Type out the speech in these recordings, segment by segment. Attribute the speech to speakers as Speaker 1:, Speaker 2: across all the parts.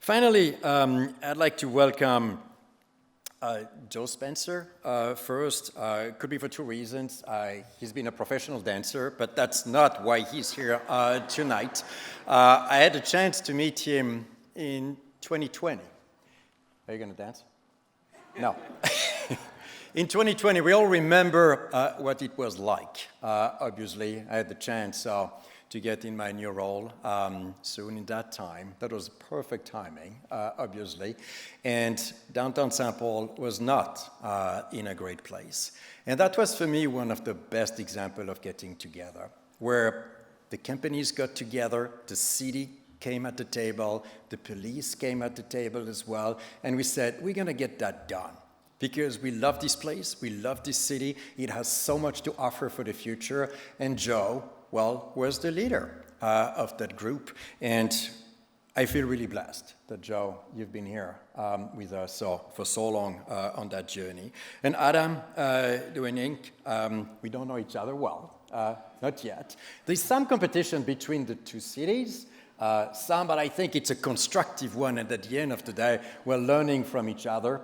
Speaker 1: Finally, I'd like to welcome Joe Spencer first. Could be for two reasons. He's been a professional dancer, but that's not why he's here tonight. I had a chance to meet him in 2020. Are you going to dance? No. In 2020, we all remember what it was like. Obviously, I had the chance to get in my new role soon in that time. That was perfect timing, obviously. And downtown St. Paul was not in a great place. And that was, for me, one of the best examples of getting together, where the companies got together, the city came at the table, the police came at the table as well, and we said, we're going to get that done. Because we love this place, we love this city, it has so much to offer for the future, and Joe, well, was the leader of that group. And I feel really blessed that, Joe, you've been here with us for so long on that journey. And Adam, Duininck, we don't know each other well, not yet. There's some competition between the two cities, but I think it's a constructive one, and at the end of the day, we're learning from each other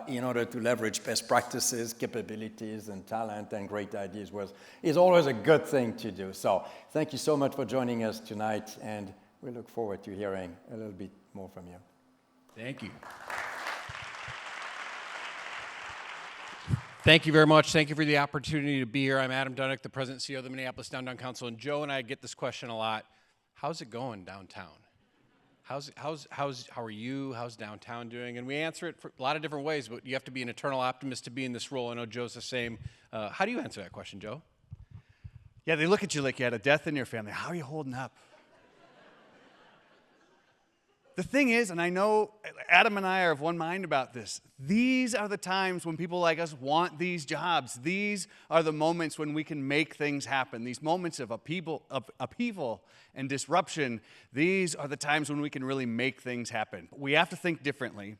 Speaker 1: in order to leverage best practices, capabilities, and talent, and great ideas is always a good thing to do. So thank you so much for joining us tonight, and we look forward to hearing a little bit more from you.
Speaker 2: Thank you. Thank you very much. Thank you for the opportunity to be here. I'm Adam Duininck, the President and CEO of the Minneapolis Downtown Council, and Joe and I get this question a lot. How's it going downtown? How are you? How's downtown doing? And we answer it for a lot of different ways, but you have to be an eternal optimist to be in this role. I know Joe's the same. How do you answer that question, Joe?
Speaker 3: Yeah, they look at you like you had a death in your family. How are you holding up? The thing is, and I know Adam and I are of one mind about this, these are the times when people like us want these jobs. These are the moments when we can make things happen. These moments of upheaval and disruption, these are the times when we can really make things happen. We have to think differently.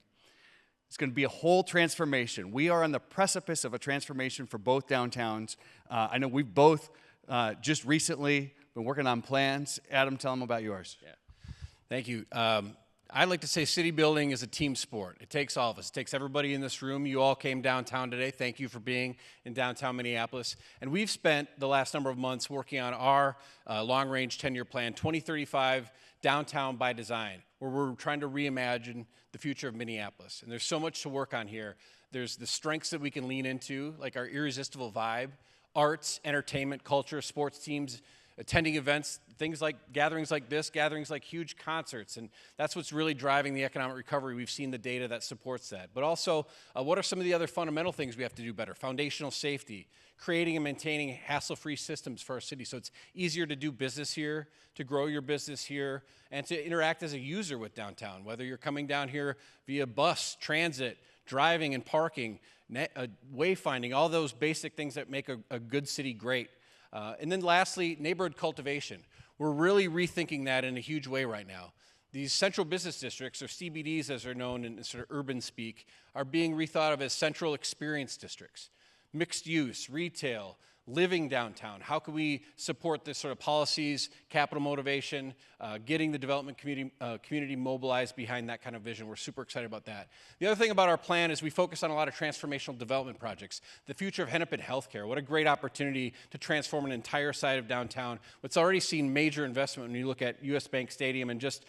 Speaker 3: It's going to be a whole transformation. We are on the precipice of a transformation for both downtowns. I know we've both just recently been working on plans. Adam, tell them about yours.
Speaker 2: Yeah. Thank you. I like to say city building is a team sport. It takes all of us. It takes everybody in this room. You all came downtown today. Thank you for being in downtown Minneapolis. And we've spent the last number of months working on our long-range 10-year plan, 2035 Downtown by Design, where we're trying to reimagine the future of Minneapolis. And there's so much to work on here. There's the strengths that we can lean into, like our irresistible vibe, arts, entertainment, culture, sports teams, attending events, things like gatherings like this, gatherings like huge concerts, and that's what's really driving the economic recovery. We've seen the data that supports that. But also, what are some of the other fundamental things we have to do better? Foundational safety, creating and maintaining hassle-free systems for our city so it's easier to do business here, to grow your business here, and to interact as a user with downtown, whether you're coming down here via bus, transit, driving and parking, wayfinding, all those basic things that make a good city great. And then lastly, neighborhood cultivation. We're really rethinking that in a huge way right now. These central business districts, or CBDs as they're known in sort of urban speak, are being rethought of as central experience districts. Mixed use, retail, living downtown. How can we support this sort of policies, capital motivation, getting the development community mobilized behind that kind of vision? We're super excited about that. The other thing about our plan is we focus on a lot of transformational development projects. The future of Hennepin healthcare. What a great opportunity to transform an entire side of downtown. It's already seen major investment when you look at US Bank Stadium and just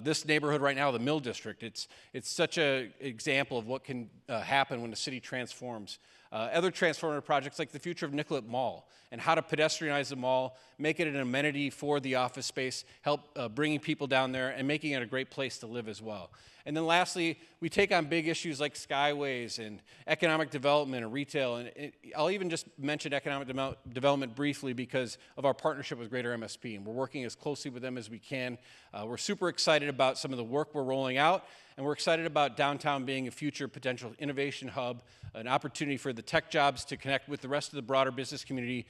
Speaker 2: this neighborhood right now, the Mill District. It's such an example of what can happen when the city transforms. Other transformative projects like the future of Nicollet Mall and how to pedestrianize the mall, make it an amenity for the office space, help bringing people down there and making it a great place to live as well. And then lastly, we take on big issues like skyways and economic development and retail. And I'll even just mention economic development briefly because of our partnership with Greater MSP. And we're working as closely with them as we can. We're super excited about some of the work we're rolling out. And we're excited about downtown being a future potential innovation hub, an opportunity for the tech jobs to connect with the rest of the broader business community.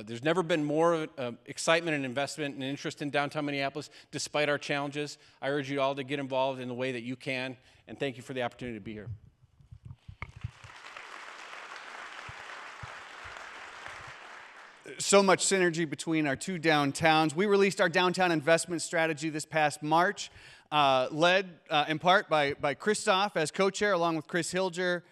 Speaker 2: There's never been more excitement and investment and interest in downtown Minneapolis, despite our challenges. I urge you all to get involved in the way that you can, and thank you for the opportunity to be here.
Speaker 3: So much synergy between our two downtowns. We released our downtown investment strategy this past March. led in part by Christoph as co-chair, along with Chris Hilger.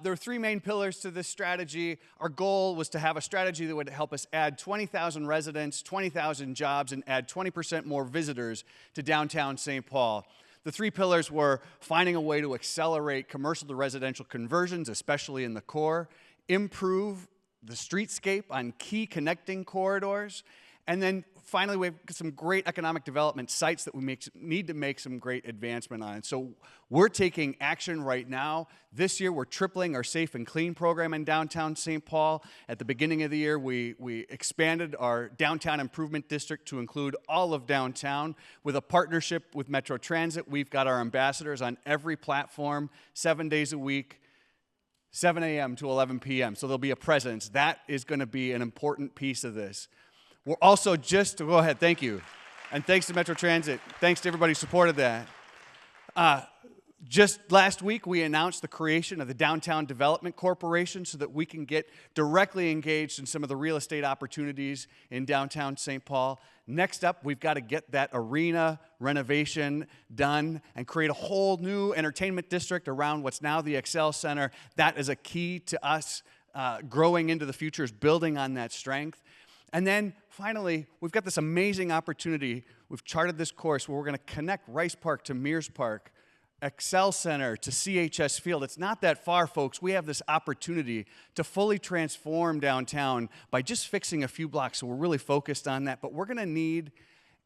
Speaker 3: There are three main pillars to this strategy. Our goal was to have a strategy that would help us add 20,000 residents, 20,000 jobs, and add 20% more visitors to downtown St. Paul. The three pillars were finding a way to accelerate commercial to residential conversions, especially in the core, improve the streetscape on key connecting corridors, and then finally, we have some great economic development sites that we need to make some great advancement on. And so we're taking action right now. This year, we're tripling our Safe and Clean program in downtown St. Paul. At the beginning of the year, we expanded our downtown improvement district to include all of downtown. With a partnership with Metro Transit, we've got our ambassadors on every platform, 7 days a week, 7 a.m. to 11 p.m. So there'll be a presence. That is going to be an important piece of this. We're also go ahead, thank you. And thanks to Metro Transit. Thanks to everybody who supported that. Just last week, we announced the creation of the Downtown Development Corporation so that we can get directly engaged in some of the real estate opportunities in downtown St. Paul. Next up, we've got to get that arena renovation done and create a whole new entertainment district around what's now the Excel Center. That is a key to us growing into the future, is building on that strength. And then, finally, we've got this amazing opportunity. We've charted this course where we're going to connect Rice Park to Mears Park, Excel Center to CHS Field. It's not that far, folks. We have this opportunity to fully transform downtown by just fixing a few blocks, so we're really focused on that. But we're going to need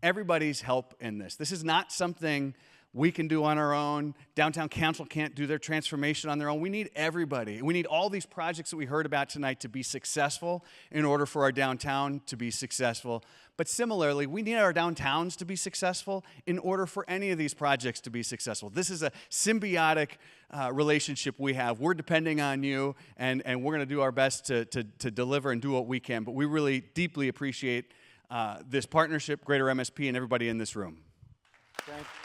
Speaker 3: everybody's help in this. This is not something we can do on our own. Downtown Council can't do their transformation on their own. We need everybody. We need all these projects that we heard about tonight to be successful in order for our downtown to be successful. But similarly, we need our downtowns to be successful in order for any of these projects to be successful. This is a symbiotic relationship we have. We're depending on you, and we're going to do our best to deliver and do what we can. But we really deeply appreciate this partnership, Greater MSP, and everybody in this room.
Speaker 1: Thank you.